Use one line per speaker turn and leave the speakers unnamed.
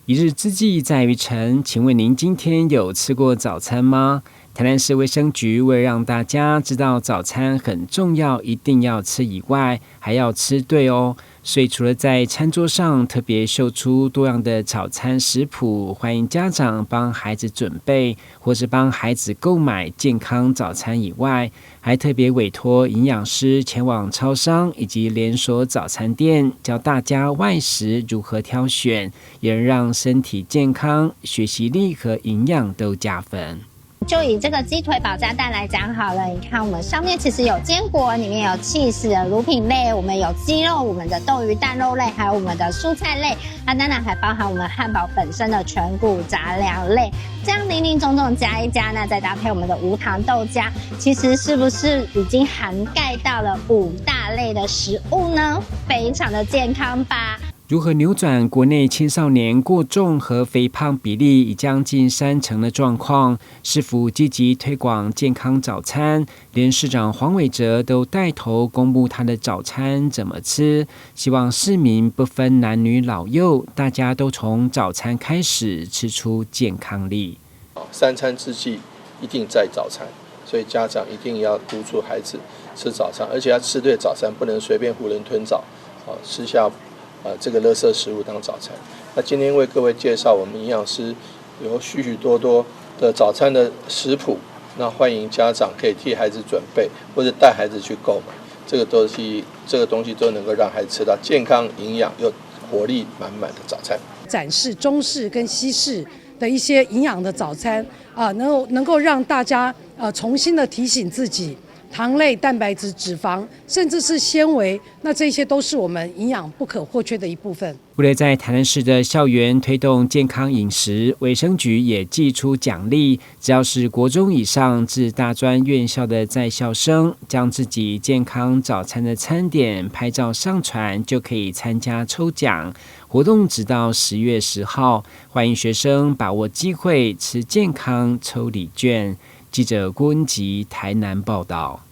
一日之计在于晨，请问您今天有吃过早餐吗？台南市卫生局为了让大家知道早餐很重要，一定要吃以外，还要吃对哦。所以除了在餐桌上特别秀出多样的早餐食谱，欢迎家长帮孩子准备，或是帮孩子购买健康早餐以外，还特别委托营养师前往超商以及连锁早餐店，教大家外食如何挑选，也能让身体健康、学习力和营养都加分。
就以这个鸡腿保加蛋来讲好了，你看我们上面其实有坚果，里面有cheese乳品类，我们有鸡肉，我们的豆鱼蛋肉类，还有我们的蔬菜类，那当然还包含我们汉堡本身的全谷杂粮类，这样林林总总加一加，那再搭配我们的无糖豆浆，其实是不是已经涵盖到了5大类的食物呢？非常的健康吧。
如何扭转国内青少年过重和肥胖比例已将近30%的状况？市府积极推广健康早餐，连市长黄伟哲都带头公布他的早餐怎么吃，希望市民不分男女老幼，大家都从早餐开始吃出健康力。
3餐之计一定在早餐，所以家长一定要督促孩子吃早餐，而且要吃对早餐，不能随便囫囵吞枣，吃下这个垃圾食物当早餐。那今天为各位介绍我们营养师有许许多多的早餐的食谱，那欢迎家长可以替孩子准备，或者带孩子去购买。这个东西都能够让孩子吃到健康、营养又活力满满的早餐。
展示中式跟西式的一些营养的早餐能够让大家重新的提醒自己。糖类、蛋白质、脂肪，甚至是纤维，那这些都是我们营养不可或缺的一部分。
为了在台南市的校园推动健康饮食，卫生局也祭出奖励，只要是国中以上至大专院校的在校生，将自己健康早餐的餐点拍照上传，就可以参加抽奖。活动直到10月10号，欢迎学生把握机会吃健康抽礼券。记者郭恩吉台南报道。